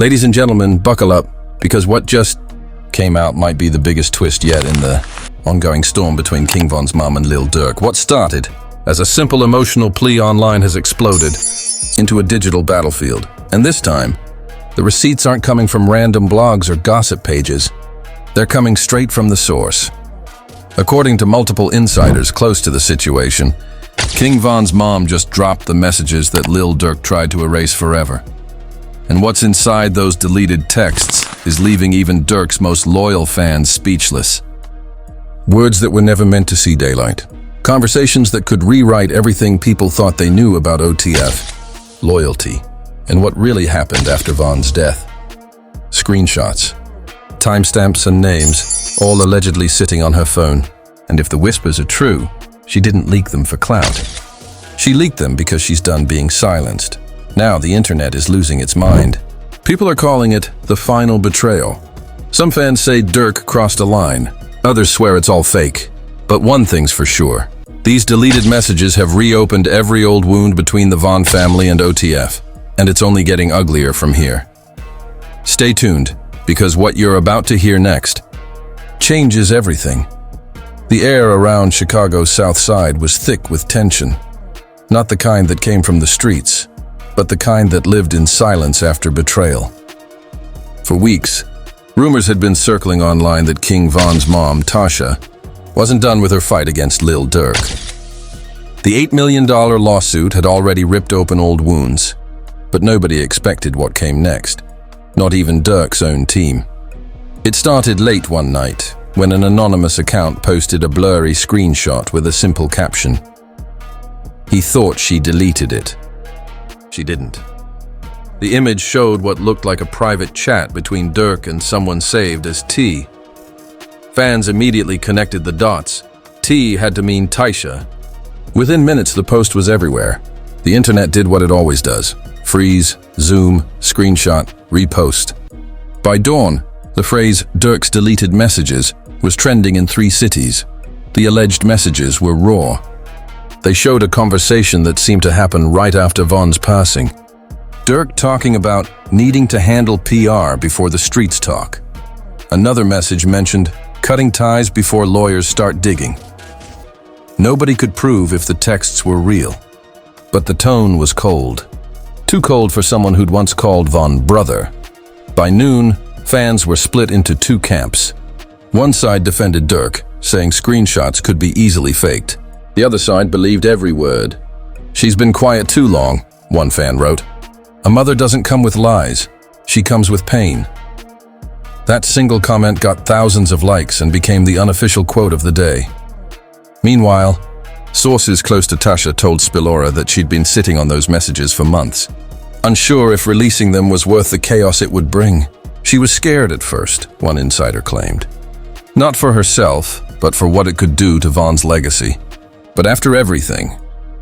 Ladies and gentlemen, buckle up, because what just came out might be the biggest twist yet in the ongoing storm between King Von's mom and Lil Durk. What started as a simple emotional plea online has exploded into a digital battlefield. And this time, the receipts aren't coming from random blogs or gossip pages. They're coming straight from the source. According to multiple insiders close to the situation, King Von's mom just dropped the messages that Lil Durk tried to erase forever. And what's inside those deleted texts is leaving even Durk's most loyal fans speechless. Words that were never meant to see daylight. Conversations that could rewrite everything people thought they knew about OTF, loyalty, and what really happened after Von's death. Screenshots, timestamps and names, all allegedly sitting on her phone. And if the whispers are true, she didn't leak them for clout. She leaked them because she's done being silenced. Now the internet is losing its mind. People are calling it the final betrayal. Some fans say Durk crossed a line. Others swear it's all fake. But one thing's for sure. These deleted messages have reopened every old wound between the Von family and OTF. And it's only getting uglier from here. Stay tuned, because what you're about to hear next changes everything. The air around Chicago's South Side was thick with tension. Not the kind that came from the streets, but the kind that lived in silence after betrayal. For weeks, rumors had been circling online that King Von's mom, Tasha, wasn't done with her fight against Lil Durk. The $8 million lawsuit had already ripped open old wounds, but nobody expected what came next, not even Durk's own team. It started late one night, when an anonymous account posted a blurry screenshot with a simple caption. He thought she deleted it. She didn't. The image showed what looked like a private chat between Durk and someone saved as T. Fans immediately connected the dots. T had to mean Tasha. Within minutes, the post was everywhere. The internet did what it always does: freeze, zoom, screenshot, repost. By dawn, the phrase "Durk's deleted messages" was trending in 3 cities. The alleged messages were raw. They showed a conversation that seemed to happen right after Von's passing. Durk talking about needing to handle PR before the streets talk. Another message mentioned cutting ties before lawyers start digging. Nobody could prove if the texts were real, but the tone was cold. Too cold for someone who'd once called Von brother. By noon, fans were split into 2 camps. One side defended Durk, saying screenshots could be easily faked. The other side believed every word. "She's been quiet too long," one fan wrote. "A mother doesn't come with lies. She comes with pain." That single comment got thousands of likes and became the unofficial quote of the day. Meanwhile, sources close to Tasha told Spillora that she'd been sitting on those messages for months, unsure if releasing them was worth the chaos it would bring. She was scared at first, one insider claimed. Not for herself, but for what it could do to Von's legacy. But after everything,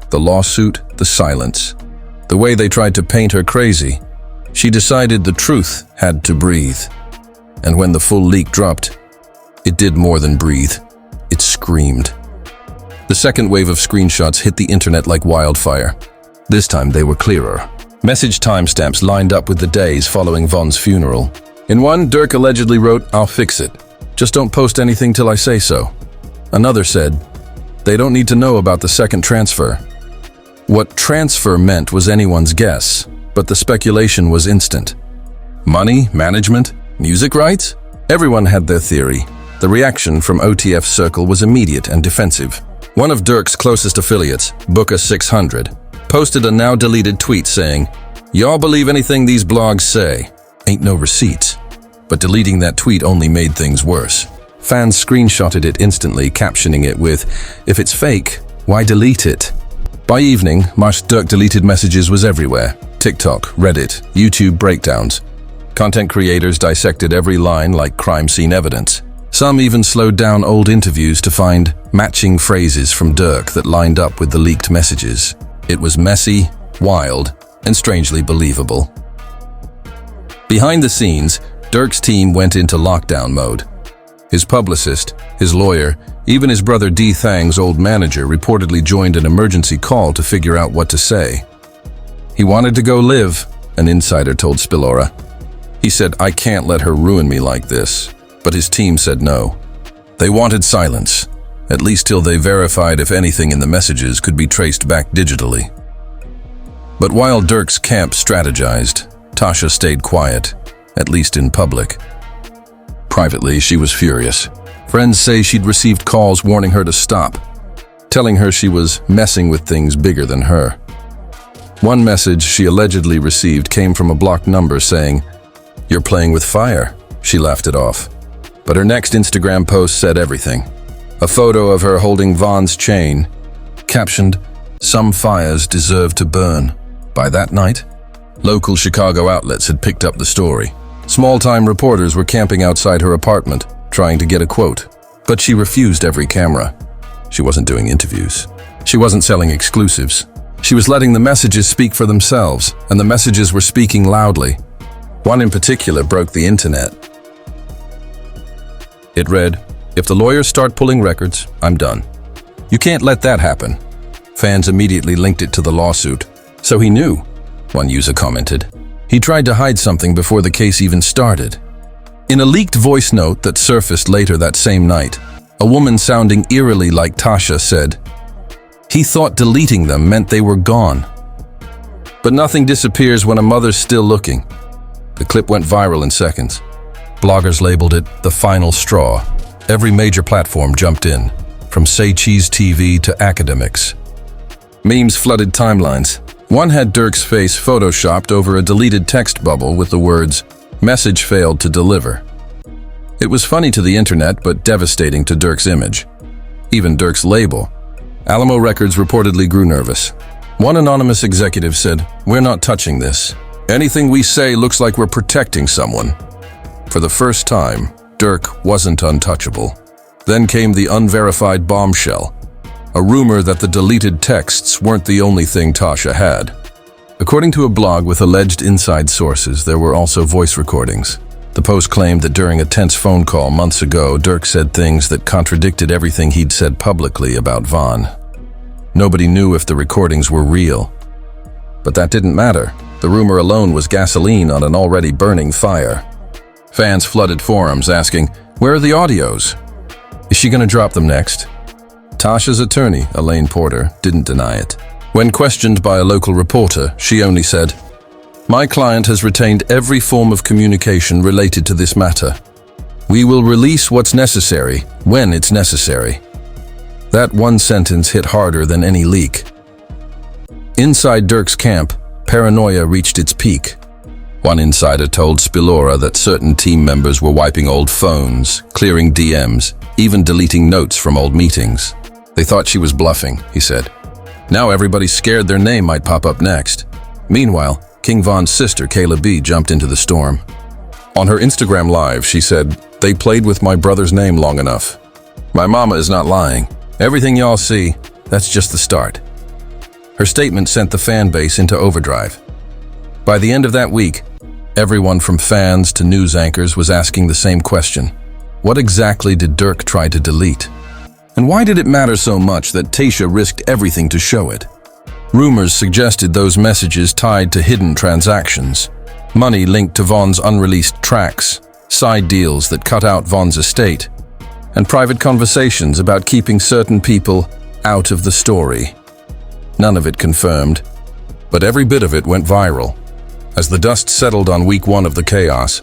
the lawsuit, the silence, the way they tried to paint her crazy, she decided the truth had to breathe. And when the full leak dropped, it did more than breathe. It screamed. The second wave of screenshots hit the internet like wildfire. This time they were clearer. Message timestamps lined up with the days following Von's funeral. In one, Durk allegedly wrote, "I'll fix it. Just don't post anything till I say so." Another said, "They don't need to know about the second transfer." What transfer meant was anyone's guess, but the speculation was instant. Money, management, music rights? Everyone had their theory. The reaction from OTF's circle was immediate and defensive. One of Durk's closest affiliates, Booker 600, posted a now-deleted tweet saying, "Y'all believe anything these blogs say? Ain't no receipts." But deleting that tweet only made things worse. Fans screenshotted it instantly, captioning it with, "If it's fake, why delete it?" By evening, most Durk deleted messages was everywhere. TikTok, Reddit, YouTube breakdowns. Content creators dissected every line like crime scene evidence. Some even slowed down old interviews to find matching phrases from Durk that lined up with the leaked messages. It was messy, wild, and strangely believable. Behind the scenes, Durk's team went into lockdown mode. His publicist, his lawyer, even his brother D. Thang's old manager reportedly joined an emergency call to figure out what to say. He wanted to go live, an insider told Spillora. He said, "I can't let her ruin me like this." But his team said no. They wanted silence, at least till they verified if anything in the messages could be traced back digitally. But while Durk's camp strategized, Tasha stayed quiet, at least in public. Privately, she was furious. Friends say she'd received calls warning her to stop, telling her she was messing with things bigger than her. One message she allegedly received came from a blocked number saying, "You're playing with fire." She laughed it off. But her next Instagram post said everything. A photo of her holding Von's chain, captioned, "Some fires deserve to burn." By that night, local Chicago outlets had picked up the story. Small-time reporters were camping outside her apartment, trying to get a quote. But she refused every camera. She wasn't doing interviews. She wasn't selling exclusives. She was letting the messages speak for themselves, and the messages were speaking loudly. One in particular broke the internet. It read, "If the lawyers start pulling records, I'm done." "You can't let that happen." Fans immediately linked it to the lawsuit. "So he knew," one user commented. "He tried to hide something before the case even started." In a leaked voice note that surfaced later that same night, a woman sounding eerily like Tasha said, "He thought deleting them meant they were gone." But nothing disappears when a mother's still looking. The clip went viral in seconds. Bloggers labeled it the final straw. Every major platform jumped in, from Say Cheese TV to academics. Memes flooded timelines. One had Durk's face photoshopped over a deleted text bubble with the words, "Message failed to deliver." It was funny to the internet, but devastating to Durk's image. Even Durk's label. Alamo Records reportedly grew nervous. One anonymous executive said, "We're not touching this. Anything we say looks like we're protecting someone." For the first time, Durk wasn't untouchable. Then came the unverified bombshell, a rumor that the deleted texts weren't the only thing Tasha had. According to a blog with alleged inside sources, there were also voice recordings. The post claimed that during a tense phone call months ago, Durk said things that contradicted everything he'd said publicly about Von. Nobody knew if the recordings were real. But that didn't matter. The rumor alone was gasoline on an already burning fire. Fans flooded forums asking, "Where are the audios? Is she going to drop them next?" Tasha's attorney, Elaine Porter, didn't deny it. When questioned by a local reporter, she only said, "My client has retained every form of communication related to this matter. We will release what's necessary when it's necessary." That one sentence hit harder than any leak. Inside Durk's camp, paranoia reached its peak. One insider told Spillora that certain team members were wiping old phones, clearing DMs, even deleting notes from old meetings. They thought she was bluffing, he said. Now everybody's scared their name might pop up next. Meanwhile, King Von's sister, Kayla B, jumped into the storm. On her Instagram Live, she said, "They played with my brother's name long enough. My mama is not lying. Everything y'all see, that's just the start." Her statement sent the fan base into overdrive. By the end of that week, everyone from fans to news anchors was asking the same question. What exactly did Durk try to delete? And why did it matter so much that Tasha risked everything to show it? Rumors suggested those messages tied to hidden transactions, money linked to Von's unreleased tracks, side deals that cut out Von's estate, and private conversations about keeping certain people out of the story. None of it confirmed, but every bit of it went viral. As the dust settled on week one of the chaos,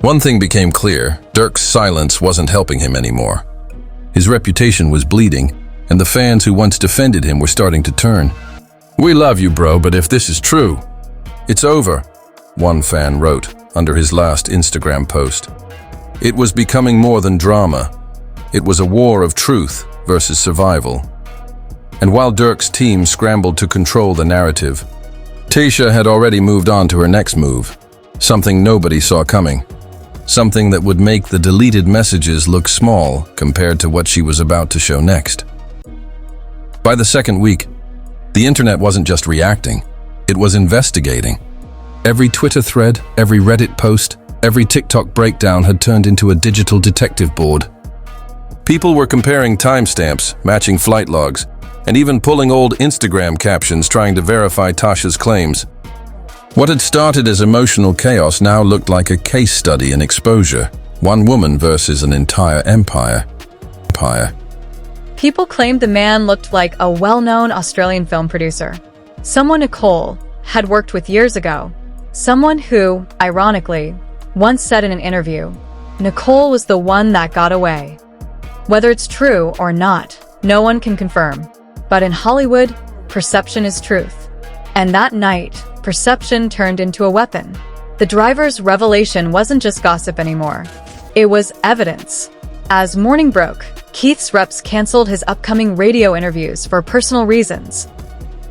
one thing became clear: Durk's silence wasn't helping him anymore. His reputation was bleeding, and the fans who once defended him were starting to turn. "We love you, bro, but if this is true, it's over," one fan wrote under his last Instagram post. It was becoming more than drama. It was a war of truth versus survival. And while Durk's team scrambled to control the narrative, Tasha had already moved on to her next move, something nobody saw coming. Something that would make the deleted messages look small compared to what she was about to show next. By the second week, the internet wasn't just reacting, it was investigating. Every Twitter thread, every Reddit post, every TikTok breakdown had turned into a digital detective board. People were comparing timestamps, matching flight logs, and even pulling old Instagram captions trying to verify Tasha's claims. What had started as emotional chaos now looked like a case study in exposure. One woman versus an entire empire. People claimed the man looked like a well-known Australian film producer. Someone Nicole had worked with years ago. Someone who, ironically, once said in an interview, Nicole was the one that got away. Whether it's true or not, no one can confirm. But in Hollywood, perception is truth. And that night, perception turned into a weapon. The driver's revelation wasn't just gossip anymore. It was evidence. As morning broke, Keith's reps canceled his upcoming radio interviews for personal reasons.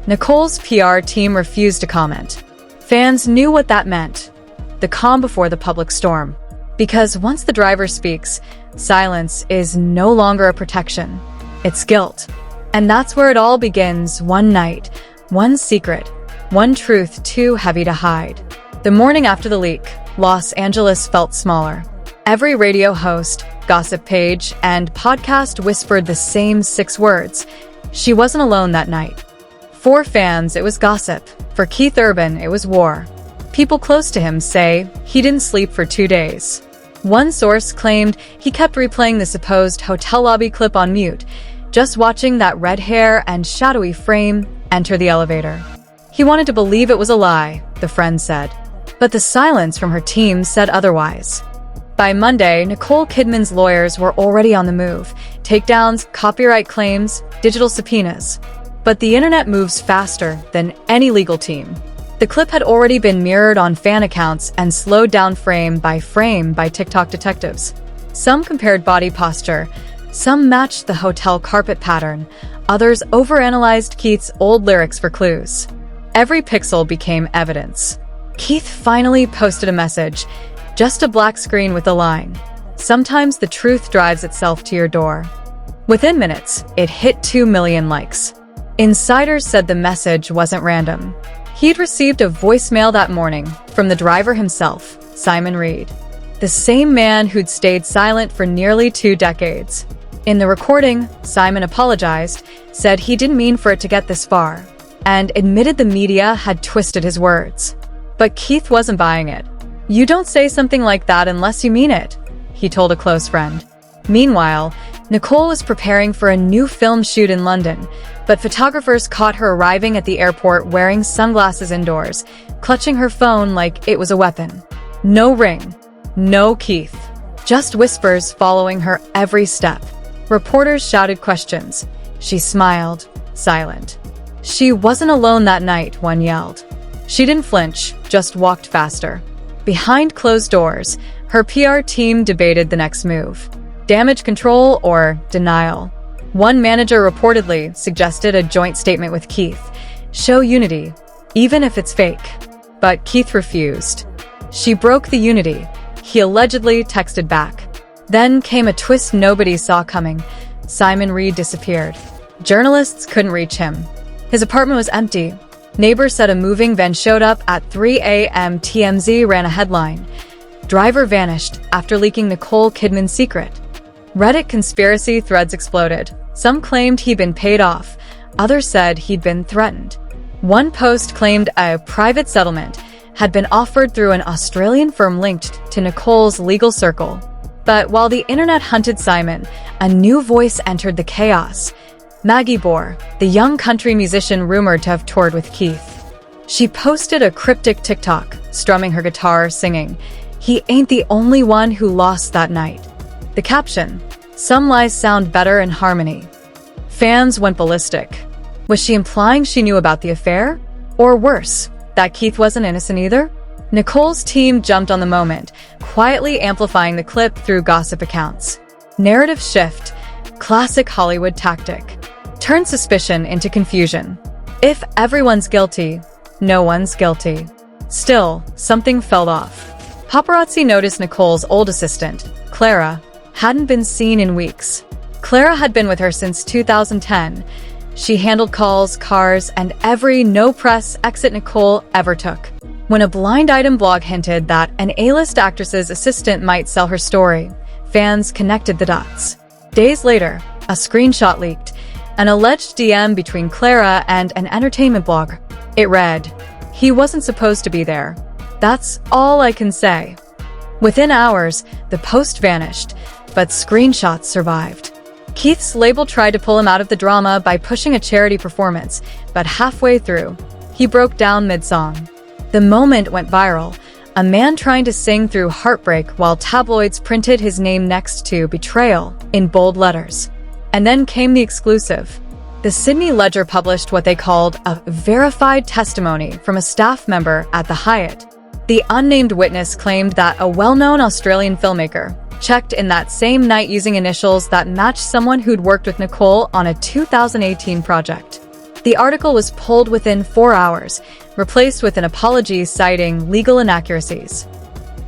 Nicole's PR team refused to comment. Fans knew what that meant. The calm before the public storm. Because once the driver speaks, silence is no longer a protection. It's guilt. And that's where it all begins. One night, one secret, one truth too heavy to hide. The morning after the leak, Los Angeles felt smaller. Every radio host, gossip page, and podcast whispered the same 6 words. She wasn't alone that night. For fans, it was gossip. For Keith Urban, it was war. People close to him say he didn't sleep for 2 days. One source claimed he kept replaying the supposed hotel lobby clip on mute, just watching that red hair and shadowy frame enter the elevator. He wanted to believe it was a lie, the friend said. But the silence from her team said otherwise. By Monday, Nicole Kidman's lawyers were already on the move. Takedowns, copyright claims, digital subpoenas. But the internet moves faster than any legal team. The clip had already been mirrored on fan accounts and slowed down frame by TikTok detectives. Some compared body posture, some matched the hotel carpet pattern, others overanalyzed Keith's old lyrics for clues. Every pixel became evidence. Keith finally posted a message, just a black screen with a line. Sometimes the truth drives itself to your door. Within minutes, it hit 2 million likes. Insiders said the message wasn't random. He'd received a voicemail that morning from the driver himself, Simon Reed, the same man who'd stayed silent for nearly 2 decades. In the recording, Simon apologized, said he didn't mean for it to get this far, and admitted the media had twisted his words. But Keith wasn't buying it. "You don't say something like that unless you mean it," he told a close friend. Meanwhile, Nicole was preparing for a new film shoot in London, but photographers caught her arriving at the airport wearing sunglasses indoors, clutching her phone like it was a weapon. No ring, no Keith, just whispers following her every step. Reporters shouted questions. She smiled, silent. She wasn't alone that night, one yelled. She didn't flinch, just walked faster. Behind closed doors, her PR team debated the next move. Damage control or denial. One manager reportedly suggested a joint statement with Keith. Show unity, even if it's fake. But Keith refused. She broke the unity, he allegedly texted back. Then came a twist nobody saw coming. Simon Reed disappeared. Journalists couldn't reach him. His apartment was empty. Neighbors said a moving van showed up at 3 a.m. TMZ ran a headline. Driver vanished after leaking Nicole Kidman's secret. Reddit conspiracy threads exploded. Some claimed he'd been paid off. Others said he'd been threatened. One post claimed a private settlement had been offered through an Australian firm linked to Nicole's legal circle. But while the internet hunted Simon, a new voice entered the chaos. Maggie Bohr, the young country musician rumored to have toured with Keith. She posted a cryptic TikTok, strumming her guitar, singing, "He ain't the only one who lost that night." The caption, "Some lies sound better in harmony." Fans went ballistic. Was she implying she knew about the affair? Or worse, that Keith wasn't innocent either? Nicole's team jumped on the moment, quietly amplifying the clip through gossip accounts. Narrative shift, classic Hollywood tactic. Turn suspicion into confusion. If everyone's guilty, no one's guilty. Still, something fell off. Paparazzi noticed Nicole's old assistant, Clara, hadn't been seen in weeks. Clara had been with her since 2010. She handled calls, cars, and every no-press exit Nicole ever took. When a blind item blog hinted that an A-list actress's assistant might sell her story, fans connected the dots. Days later, a screenshot leaked, an alleged DM between Clara and an entertainment blogger. It read, He wasn't supposed to be there. That's all I can say. Within hours, the post vanished, but screenshots survived. Keith's label tried to pull him out of the drama by pushing a charity performance, but halfway through, he broke down mid-song. The moment went viral, a man trying to sing through heartbreak while tabloids printed his name next to betrayal in bold letters. And then came the exclusive. The Sydney Ledger published what they called a verified testimony from a staff member at the Hyatt. The unnamed witness claimed that a well-known Australian filmmaker checked in that same night using initials that matched someone who'd worked with Nicole on a 2018 project. The article was pulled within 4 hours, replaced with an apology citing legal inaccuracies.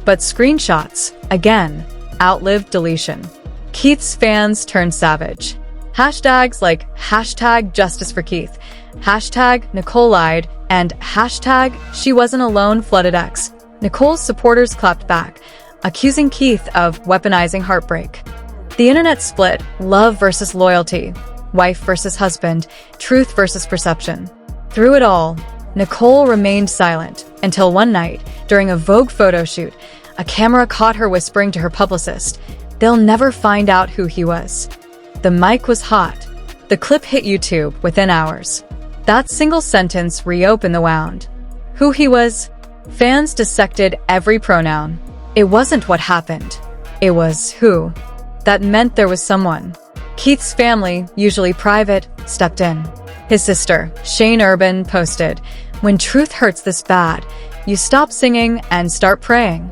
But screenshots, again, outlived deletion. Keith's fans turned savage. Hashtags like #JusticeForKeith, #Nicole lied, and #SheWasn'tAlone flooded X. Nicole's supporters clapped back, accusing Keith of weaponizing heartbreak. The internet split, love versus loyalty, wife versus husband, truth versus perception. Through it all, Nicole remained silent until one night, during a Vogue photo shoot, a camera caught her whispering to her publicist, "They'll never find out who he was." The mic was hot. The clip hit YouTube within hours. That single sentence reopened the wound. Who he was? Fans dissected every pronoun. It wasn't what happened. It was who. That meant there was someone. Keith's family, usually private, stepped in. His sister, Shane Urban, posted, "When truth hurts this bad, you stop singing and start praying."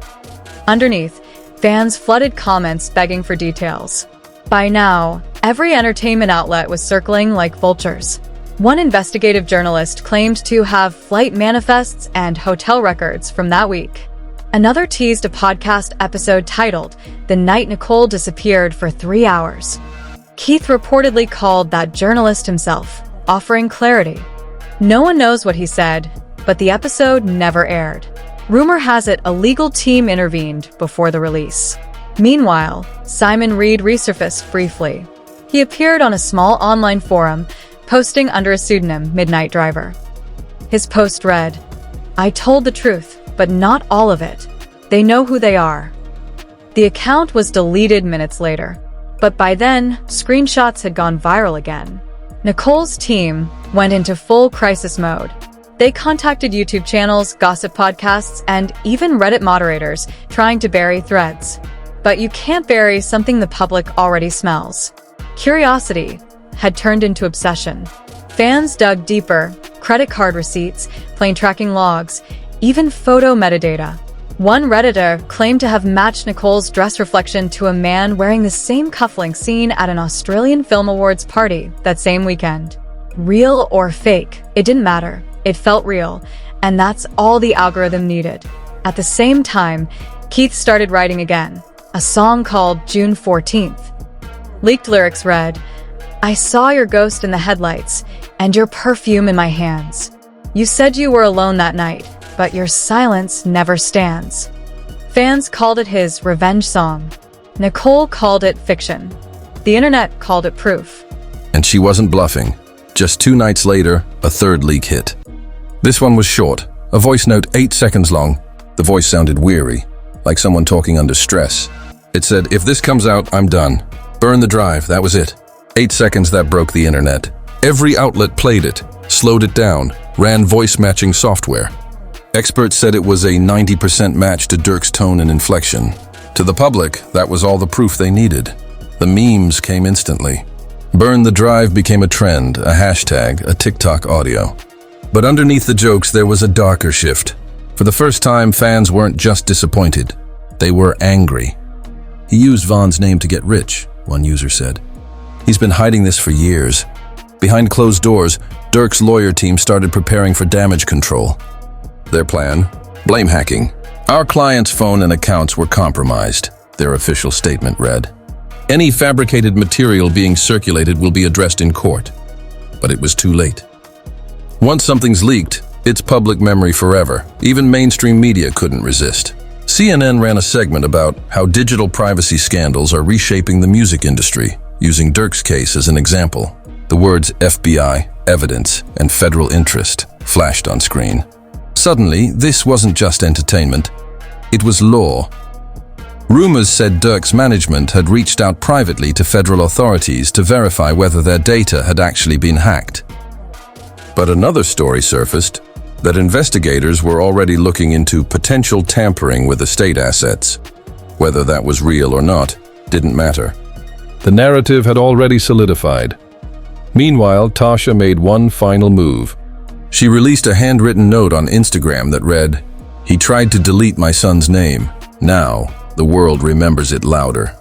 Underneath, fans flooded comments begging for details. By now, every entertainment outlet was circling like vultures. One investigative journalist claimed to have flight manifests and hotel records from that week. Another teased a podcast episode titled, "The Night Nicole Disappeared for 3 Hours." Keith reportedly called that journalist himself, offering clarity. No one knows what he said, but the episode never aired. Rumor has it a legal team intervened before the release. Meanwhile, Simon Reed resurfaced briefly. He appeared on a small online forum, posting under a pseudonym, Midnight Driver. His post read, "I told the truth, but not all of it. They know who they are." The account was deleted minutes later, but by then, screenshots had gone viral again. Nicole's team went into full crisis mode. They contacted YouTube channels, gossip podcasts, and even Reddit moderators trying to bury threads. But you can't bury something the public already smells. Curiosity had turned into obsession. Fans dug deeper, credit card receipts, plane tracking logs, even photo metadata. One Redditor claimed to have matched Nicole's dress reflection to a man wearing the same cufflinks seen at an Australian Film Awards party that same weekend. Real or fake, it didn't matter. It felt real, and that's all the algorithm needed. At the same time, Keith started writing again, a song called June 14th. Leaked lyrics read, "I saw your ghost in the headlights, and your perfume in my hands. You said you were alone that night, but your silence never stands." Fans called it his revenge song. Nicole called it fiction. The internet called it proof. And she wasn't bluffing. Just 2 nights later, a third leak hit. This one was short, a voice note 8 seconds long. The voice sounded weary, like someone talking under stress. It said, "If this comes out, I'm done. Burn the drive," that was it. 8 seconds that broke the internet. Every outlet played it, slowed it down, ran voice-matching software. Experts said it was a 90% match to Durk's tone and inflection. To the public, that was all the proof they needed. The memes came instantly. Burn the drive became a trend, a hashtag, a TikTok audio. But underneath the jokes, there was a darker shift. For the first time, fans weren't just disappointed. They were angry. "He used Vaughn's name to get rich," one user said. "He's been hiding this for years." Behind closed doors, Durk's lawyer team started preparing for damage control. Their plan? Blame hacking. "Our client's phone and accounts were compromised," their official statement read. "Any fabricated material being circulated will be addressed in court." But it was too late. Once something's leaked, it's public memory forever. Even mainstream media couldn't resist. CNN ran a segment about how digital privacy scandals are reshaping the music industry, using Durk's case as an example. The words FBI, evidence, and federal interest flashed on screen. Suddenly, this wasn't just entertainment, it was law. Rumors said Durk's management had reached out privately to federal authorities to verify whether their data had actually been hacked. But another story surfaced that investigators were already looking into potential tampering with estate assets. Whether that was real or not didn't matter. The narrative had already solidified. Meanwhile, Tasha made one final move. She released a handwritten note on Instagram that read, "He tried to delete my son's name. Now, the world remembers it louder."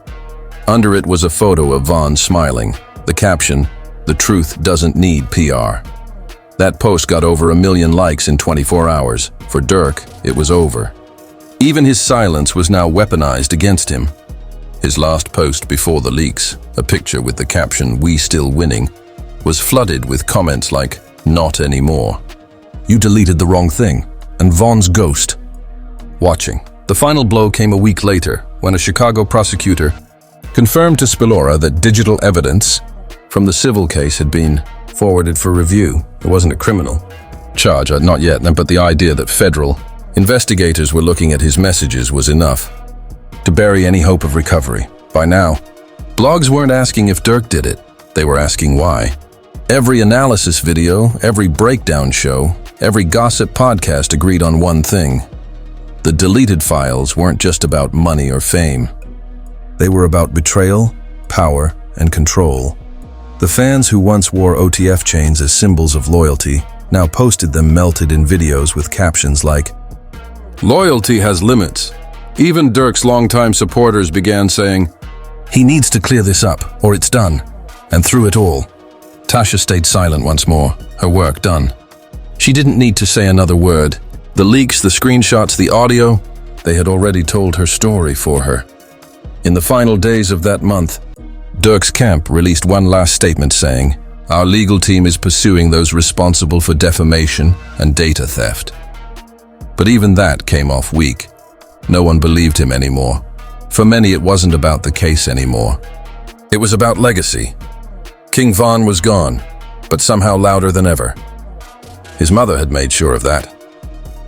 Under it was a photo of Vaughn smiling. The caption, "The truth doesn't need PR." That post got over 1 million likes in 24 hours. For Durk, it was over. Even his silence was now weaponized against him. His last post before the leaks, a picture with the caption, "We still winning," was flooded with comments like, "Not anymore. You deleted the wrong thing," and Vaughn's ghost. Watching. The final blow came a week later when a Chicago prosecutor confirmed to Spillora that digital evidence from the civil case had been forwarded for review. It wasn't a criminal charge, not yet, but the idea that federal investigators were looking at his messages was enough to bury any hope of recovery. By now, blogs weren't asking if Durk did it, they were asking why. Every analysis video, every breakdown show, every gossip podcast agreed on one thing. The deleted files weren't just about money or fame. They were about betrayal, power, and control. The fans who once wore OTF chains as symbols of loyalty now posted them melted in videos with captions like, "Loyalty has limits." Even Durk's longtime supporters began saying, "He needs to clear this up, or it's done." And through it all, Tasha stayed silent once more, her work done. She didn't need to say another word. The leaks, the screenshots, the audio, they had already told her story for her. In the final days of that month, Durk's camp released one last statement saying, "Our legal team is pursuing those responsible for defamation and data theft." But even that came off weak. No one believed him anymore. For many, it wasn't about the case anymore. It was about legacy. King Vaughn was gone, but somehow louder than ever. His mother had made sure of that.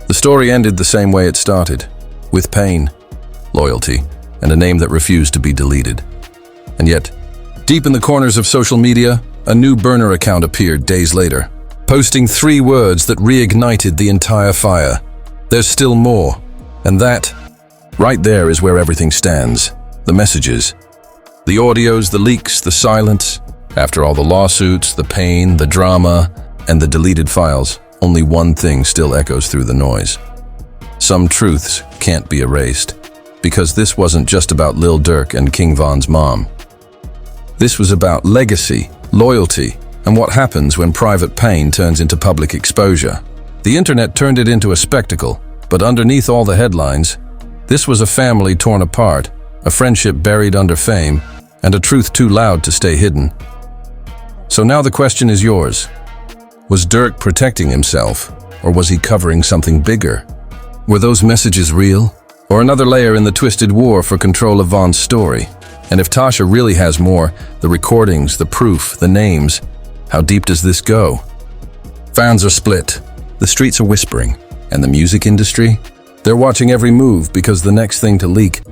The story ended the same way it started, with pain, loyalty, and a name that refused to be deleted. And yet, deep in the corners of social media, a new burner account appeared days later, posting 3 words that reignited the entire fire. "There's still more." And that, right there, is where everything stands. The messages, the audios, the leaks, the silence. After all the lawsuits, the pain, the drama, and the deleted files, only one thing still echoes through the noise. Some truths can't be erased, because this wasn't just about Lil Durk and King Von's mom. This was about legacy, loyalty, and what happens when private pain turns into public exposure. The internet turned it into a spectacle, but underneath all the headlines, this was a family torn apart, a friendship buried under fame, and a truth too loud to stay hidden. So now the question is yours. Was Durk protecting himself, or was he covering something bigger? Were those messages real, or another layer in the twisted war for control of Vaughn's story? And if Tasha really has more, the recordings, the proof, the names, how deep does this go? Fans are split, the streets are whispering, and the music industry? They're watching every move because the next thing to leak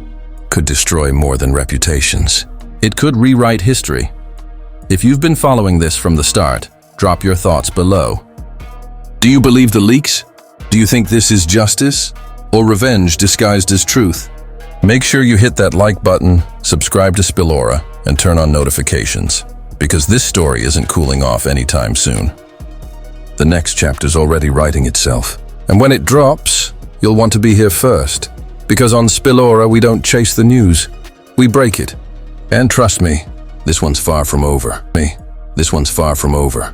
could destroy more than reputations. It could rewrite history. If you've been following this from the start, drop your thoughts below. Do you believe the leaks? Do you think this is justice or revenge disguised as truth? Make sure you hit that like button, subscribe to Spillora, and turn on notifications, because this story isn't cooling off anytime soon. The next chapter's already writing itself, and when it drops, you'll want to be here first, because on Spillora we don't chase the news, we break it. And trust me, this one's far from over. This one's far from over.